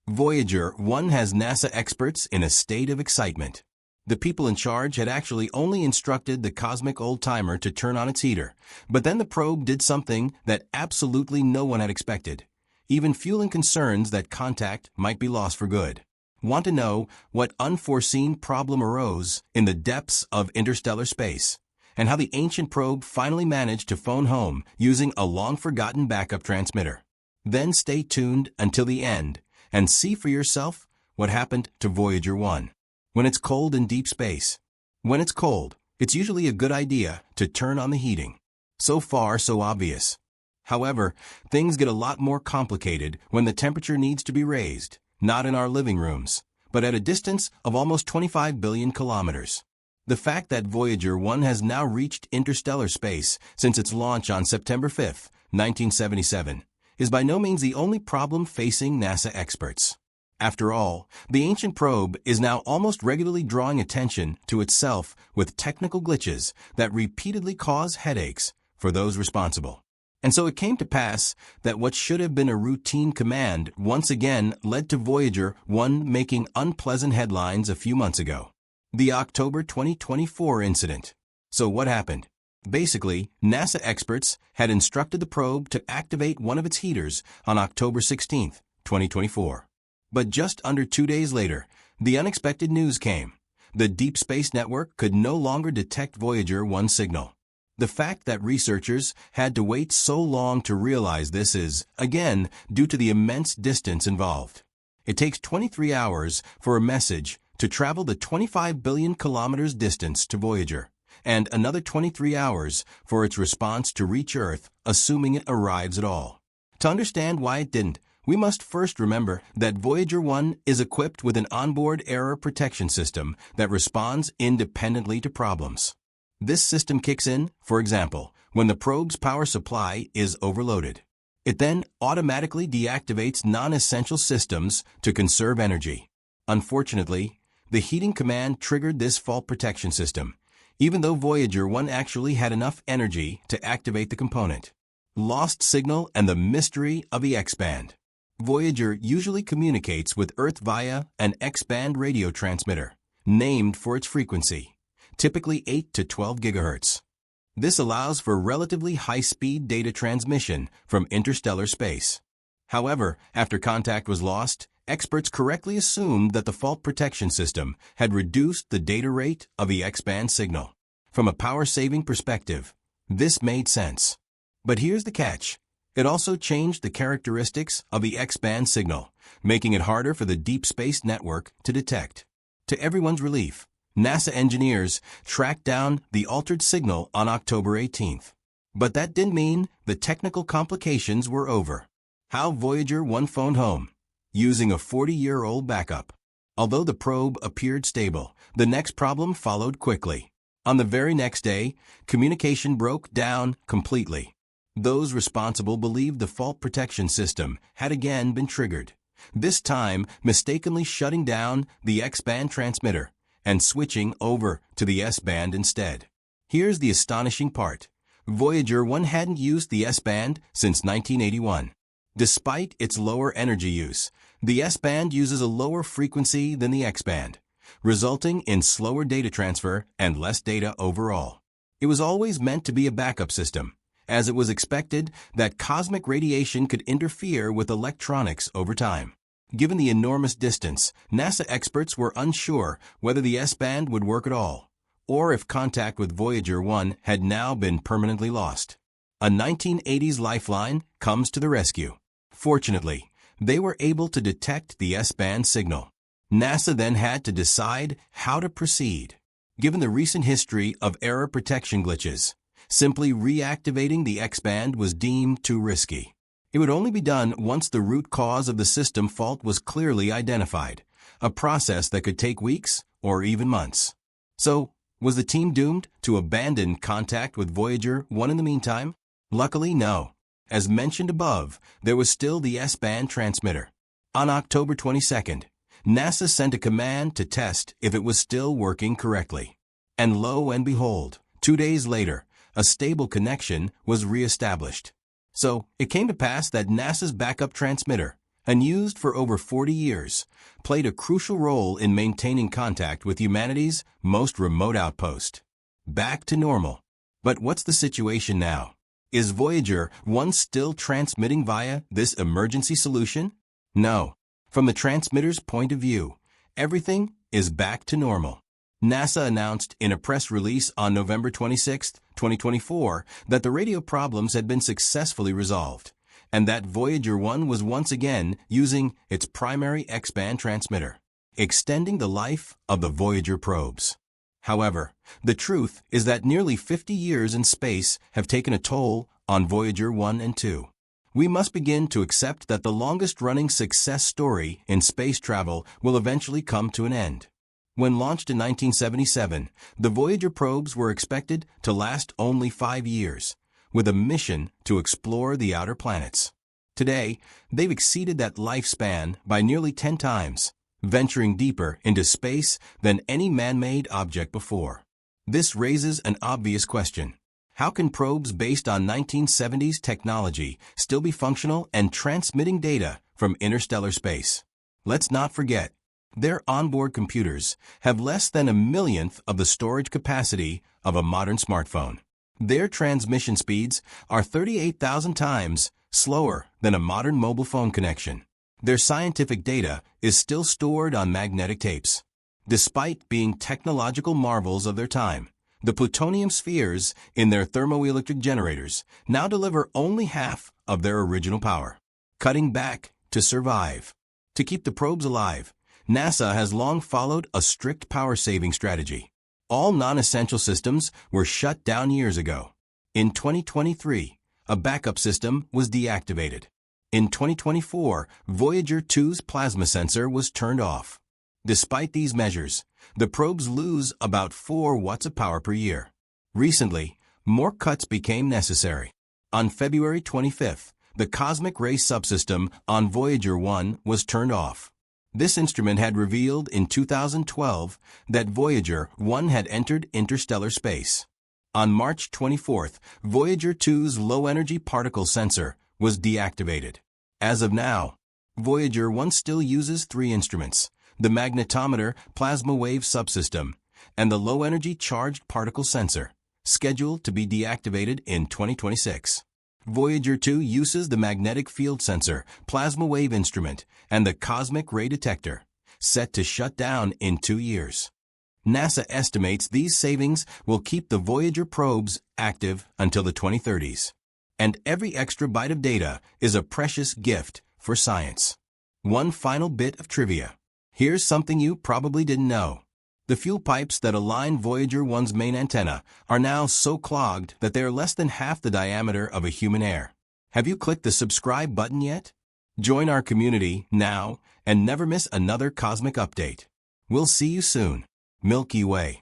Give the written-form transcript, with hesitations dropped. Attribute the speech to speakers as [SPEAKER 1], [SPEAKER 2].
[SPEAKER 1] Voyager 1 has NASA experts in a state of excitement. The people in charge had actually only instructed the cosmic old-timer to turn on its heater, but then the probe did something that absolutely no one had expected, even fueling concerns that contact might be lost for good. Want to know what unforeseen problem arose in the depths of interstellar space, and how the ancient probe finally managed to phone home using a long-forgotten backup transmitter? Then stay tuned until the end and see for yourself what happened to Voyager 1. When it's cold in deep space. When it's cold, it's usually a good idea to turn on the heating. So far, so obvious. However, things get a lot more complicated when the temperature needs to be raised, not in our living rooms, but at a distance of almost 25 billion kilometers. The fact that Voyager 1 has now reached interstellar space since its launch on September 5, 1977, is by no means the only problem facing NASA experts. After all, the ancient probe is now almost regularly drawing attention to itself with technical glitches that repeatedly cause headaches for those responsible. And so it came to pass that what should have been a routine command once again led to Voyager 1 making unpleasant headlines a few months ago. The October 2024 incident. So what happened? Basically, NASA experts had instructed the probe to activate one of its heaters on October 16, 2024. But just under 2 days later, the unexpected news came. The Deep Space Network could no longer detect Voyager 1 signal. The fact that researchers had to wait so long to realize this is, again, due to the immense distance involved. It takes 23 hours for a message to travel the 25 billion kilometers distance to Voyager, and another 23 hours for its response to reach Earth, assuming it arrives at all. To understand why it didn't, we must first remember that Voyager 1 is equipped with an onboard error protection system that responds independently to problems. This system kicks in, for example, when the probe's power supply is overloaded. It then automatically deactivates non-essential systems to conserve energy. Unfortunately, the heating command triggered this fault protection system, even though Voyager 1 actually had enough energy to activate the component. Lost signal and the mystery of the X-band. Voyager usually communicates with Earth via an X-band radio transmitter, named for its frequency, typically 8 to 12 gigahertz. This allows for relatively high-speed data transmission from interstellar space. However, after contact was lost, experts correctly assumed that the fault protection system had reduced the data rate of the X-band signal. From a power-saving perspective, this made sense. But here's the catch. It also changed the characteristics of the X-band signal, making it harder for the Deep Space Network to detect. To everyone's relief, NASA engineers tracked down the altered signal on October 18th. But that didn't mean the technical complications were over. How Voyager 1 phoned home, using a 40-year-old backup. Although the probe appeared stable, the next problem followed quickly. On the very next day, communication broke down completely. Those responsible believed the fault protection system had again been triggered, this time mistakenly shutting down the X-band transmitter and switching over to the S-band instead. Here's the astonishing part. Voyager 1 hadn't used the S-band since 1981. Despite its lower energy use, the S-band uses a lower frequency than the X-band, resulting in slower data transfer and less data overall. It was always meant to be a backup system, as it was expected that cosmic radiation could interfere with electronics over time. Given the enormous distance, NASA experts were unsure whether the S-band would work at all, or if contact with Voyager 1 had now been permanently lost. A 1980s lifeline comes to the rescue. Fortunately, they were able to detect the S-band signal. NASA then had to decide how to proceed. Given the recent history of error protection glitches, simply reactivating the X-band was deemed too risky. It would only be done once the root cause of the system fault was clearly identified, a process that could take weeks or even months. So, was the team doomed to abandon contact with Voyager 1 in the meantime? Luckily, no. As mentioned above, there was still the S-band transmitter. On October 22nd, NASA sent a command to test if it was still working correctly. And lo and behold, 2 days later, a stable connection was re-established. So, it came to pass that NASA's backup transmitter, and used for over 40 years, played a crucial role in maintaining contact with humanity's most remote outpost. Back to normal. But what's the situation now? Is Voyager 1 still transmitting via this emergency solution? No. From the transmitter's point of view, everything is back to normal. NASA announced in a press release on November 26, 2024, that the radio problems had been successfully resolved, and that Voyager 1 was once again using its primary X-band transmitter, extending the life of the Voyager probes. However, the truth is that nearly 50 years in space have taken a toll on Voyager 1 and 2. We must begin to accept that the longest-running success story in space travel will eventually come to an end. When launched in 1977, the Voyager probes were expected to last only 5 years, with a mission to explore the outer planets. Today, they've exceeded that lifespan by nearly 10 times, venturing deeper into space than any man-made object before. This raises an obvious question. How can probes based on 1970s technology still be functional and transmitting data from interstellar space? Let's not forget, their onboard computers have less than a millionth of the storage capacity of a modern smartphone. Their transmission speeds are 38,000 times slower than a modern mobile phone connection. Their scientific data is still stored on magnetic tapes. Despite being technological marvels of their time, the plutonium spheres in their thermoelectric generators now deliver only half of their original power. Cutting back to survive. To keep the probes alive, NASA has long followed a strict power-saving strategy. All non-essential systems were shut down years ago. In 2023, a backup system was deactivated. In 2024, Voyager 2's plasma sensor was turned off. Despite these measures, the probes lose about 4 watts of power per year. Recently, more cuts became necessary. On February 25th, the cosmic ray subsystem on Voyager 1 was turned off. This instrument had revealed in 2012 that Voyager 1 had entered interstellar space. On March 24th, Voyager 2's low-energy particle sensor was deactivated. As of now, Voyager 1 still uses 3 instruments: the magnetometer plasma wave subsystem and the low-energy charged particle sensor, scheduled to be deactivated in 2026. Voyager 2 uses the magnetic field sensor, plasma wave instrument, and the cosmic ray detector, set to shut down in 2 years. NASA estimates these savings will keep the Voyager probes active until the 2030s. And every extra byte of data is a precious gift for science. One final bit of trivia. Here's something you probably didn't know. The fuel pipes that align Voyager 1's main antenna are now so clogged that they are less than half the diameter of a human hair. Have you clicked the subscribe button yet? Join our community now and never miss another cosmic update. We'll see you soon. Milky Way.